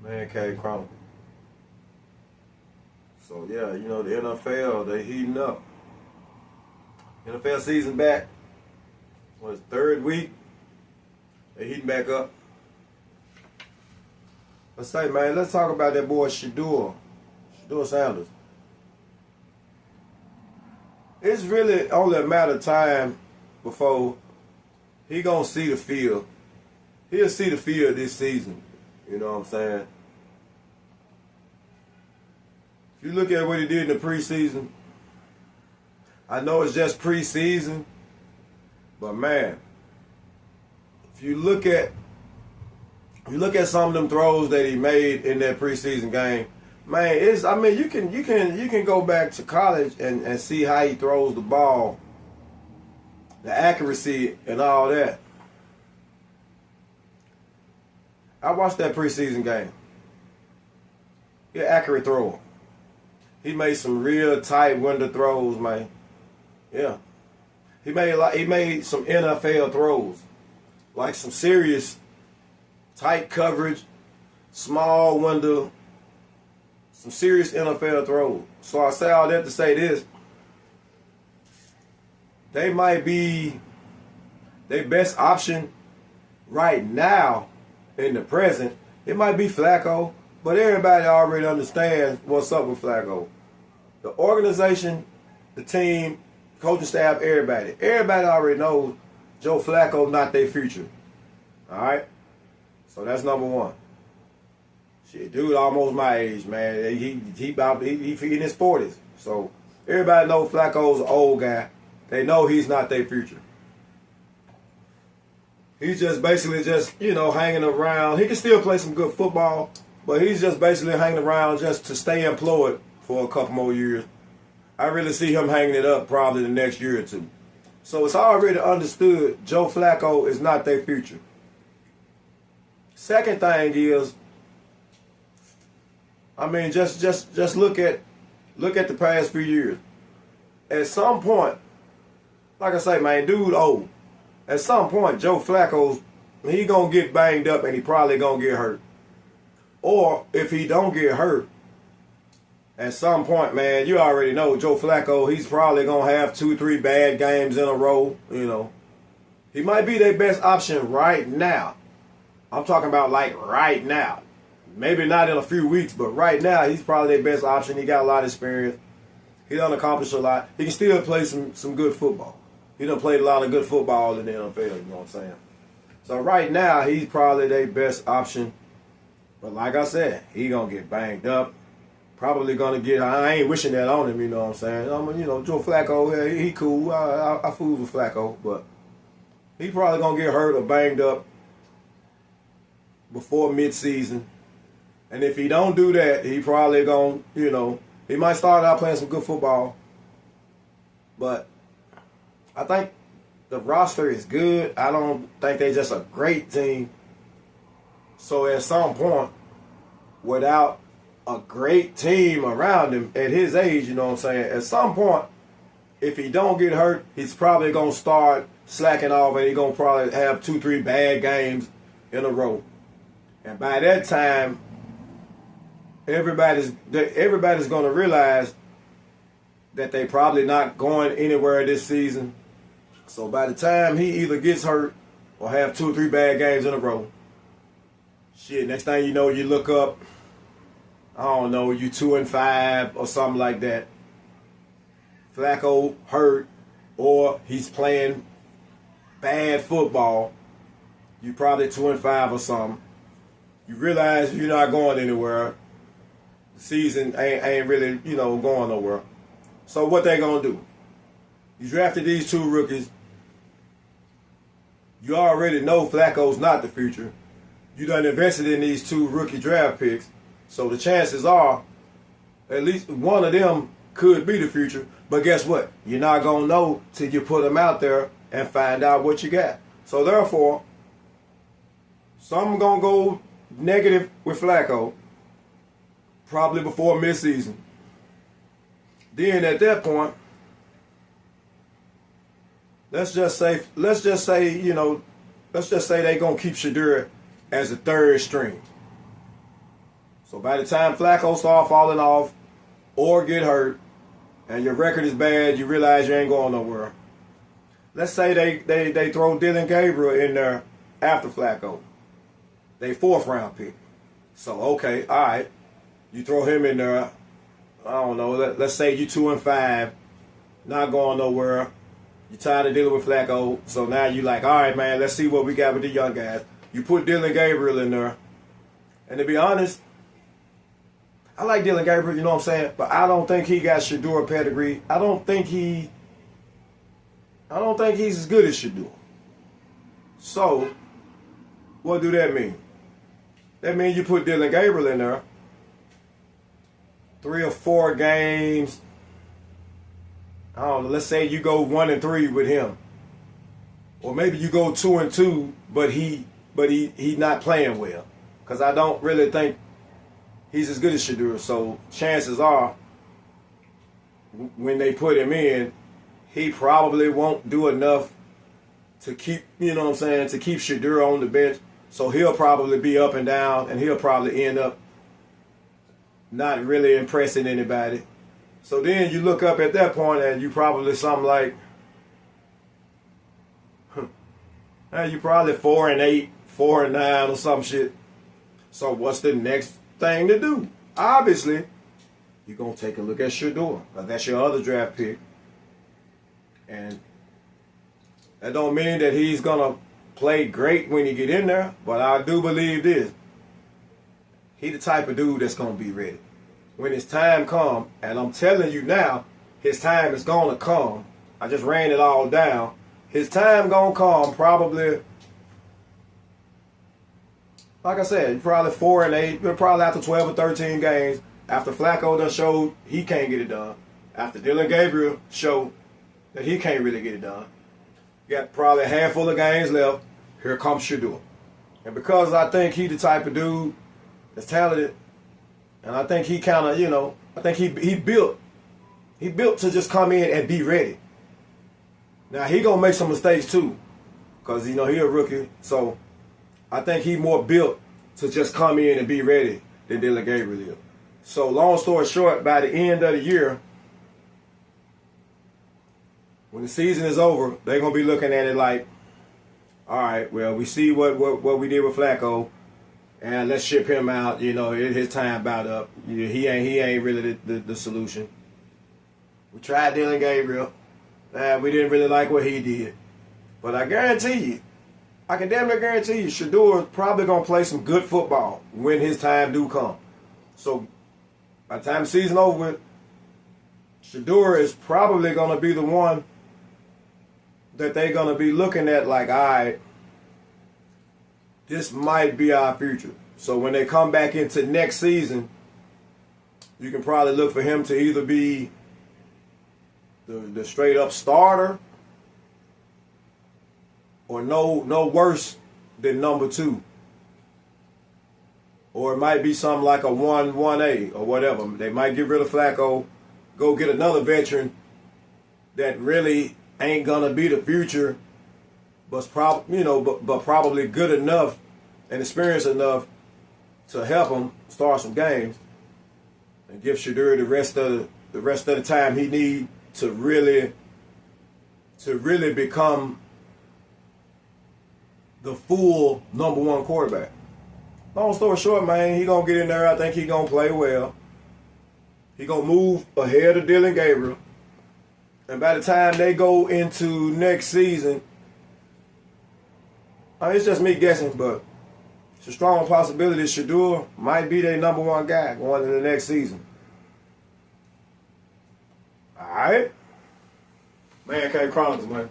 Man Cave Chronicle. So yeah, you know, the NFL, they heating up. NFL season back. What, third week? They heating back up. Let's say, man, let's talk about that boy SHEDEUR Sanders. It's really only a matter of time before he gonna see the field. He'll see the field this season. You know what I'm saying? If you look at what he did in the preseason, I know it's just preseason, but man, if you look at some of them throws that he made in that preseason game, man, you can go back to college and see how he throws the ball, the accuracy and all that. I watched that preseason game. He's an accurate thrower. He made some real tight window throws, man. Yeah. He made some NFL throws. Like some serious tight coverage, small window, some serious NFL throws. So I say all that to say this. They might be their best option right now in the present. It might be Flacco, but everybody already understands what's up with Flacco. The organization, the team, coaching staff, everybody already knows Joe Flacco not their future. All right? So that's number one. Shit, dude almost my age, man. He in his 40s. So everybody knows Flacco's an old guy. They know he's not their future. He's just basically hanging around. He can still play some good football, but he's just basically hanging around just to stay employed for a couple more years. I really see him hanging it up probably the next year or two. So it's already understood Joe Flacco is not their future. Second thing is, I mean, just look at the past few years. At some point, like I say, man, dude old. At some point, Joe Flacco's, he gonna get banged up and he probably gonna get hurt. Or if he don't get hurt, at some point, man, you already know Joe Flacco, he's probably gonna have 2-3 bad games in a row, you know. He might be their best option right now. I'm talking about like right now. Maybe not in a few weeks, but right now he's probably their best option. He got a lot of experience. He done accomplished a lot. He can still play some good football. He done played a lot of good football in the NFL, you know what I'm saying? So right now, he's probably their best option. But like I said, he gonna get banged up. Probably gonna get, I ain't wishing that on him, you know what I'm saying? Joe Flacco, he cool. I fool with Flacco, but he probably gonna get hurt or banged up before midseason. And if he don't do that, he probably gonna, he might start out playing some good football. But I think the roster is good. I don't think they're just a great team. So at some point, without a great team around him at his age, you know what I'm saying, at some point, if he don't get hurt, he's probably going to start slacking off and he's going to probably have 2-3 bad games in a row. And by that time, everybody's going to realize that they probably not going anywhere this season. So by the time he either gets hurt or have 2 or 3 bad games in a row, shit, next thing you know, you look up, I don't know, you 2-5 or something like that. Flacco hurt or he's playing bad football. You probably 2-5 or something. You realize you're not going anywhere. The season ain't really, going nowhere. So what they gonna do? You drafted these 2 rookies. You already know Flacco's not the future. You done invested in these 2 rookie draft picks. So the chances are at least one of them could be the future. But guess what? You're not going to know till you put them out there and find out what you got. So therefore, some going to go negative with Flacco probably before midseason. Then at that point, let's just say they're gonna keep SHEDEUR as a third string. So by the time Flacco start falling off or get hurt, and your record is bad, you realize you ain't going nowhere. Let's say they throw Dylan Gabriel in there after Flacco. They 4th round pick. So, okay, all right. You throw him in there. I don't know. Let's say you 2-5, not going nowhere. You're tired of dealing with Flacco. So now you like, all right, man, let's see what we got with the young guys. You put Dylan Gabriel in there. And to be honest, I like Dylan Gabriel, you know what I'm saying? But I don't think he got SHEDEUR pedigree. I don't think he's as good as SHEDEUR. So, what do that mean? That means you put Dylan Gabriel in there, 3 or 4 games. I don't know, let's say you go 1-3 with him. Or maybe you go 2-2, but he not playing well. Because I don't really think he's as good as SHEDEUR. So chances are, when they put him in, he probably won't do enough to keep, you know what I'm saying, to keep SHEDEUR on the bench. So he'll probably be up and down, and he'll probably end up not really impressing anybody. So then you look up at that point, and you probably something like, you probably 4-8, 4-9 or some shit. So what's the next thing to do? Obviously, you're going to take a look at SHEDEUR. That's your other draft pick. And that don't mean that he's going to play great when he get in there, but I do believe this. He the type of dude that's going to be ready. When his time come, and I'm telling you now, his time is going to come. I just ran it all down. His time going to come probably, like I said, probably 4-8, probably after 12 or 13 games, after Flacco done showed he can't get it done, after Dylan Gabriel showed that he can't really get it done. You got probably a handful of games left. Here comes SHEDEUR. And because I think he the type of dude that's talented, and I think he kind of, you know, I think he built to just come in and be ready. Now, he going to make some mistakes too, because, you know, he a rookie. So I think he more built to just come in and be ready than Dylan Gabriel is. So long story short, by the end of the year, when the season is over, they're going to be looking at it like, all right, well, we see what we did with Flacco, and let's ship him out. You know, his time about up. He ain't really the solution. We tried Dylan Gabriel. We didn't really like what he did. But I guarantee you, I can damn near guarantee you, SHEDEUR is probably going to play some good football when his time do come. So by the time the season over with, SHEDEUR is probably going to be the one that they're going to be looking at like, all right, this might be our future. So when they come back into next season, you can probably look for him to either be the straight up starter or no worse than number 2. Or it might be something like a 1A or whatever. They might get rid of Flacco, go get another veteran that really ain't gonna be the future, but probably good enough and experienced enough to help him start some games and give SHEDEUR the rest of the time he need to really become the full number 1 quarterback. Long story short, man, he gonna get in there. I think he gonna play well. He gonna move ahead of Dylan Gabriel. And by the time they go into next season, it's just me guessing, but it's a strong possibility SHEDEUR might be their number 1 guy going into the next season. All right? Man Cave Chronicles, man.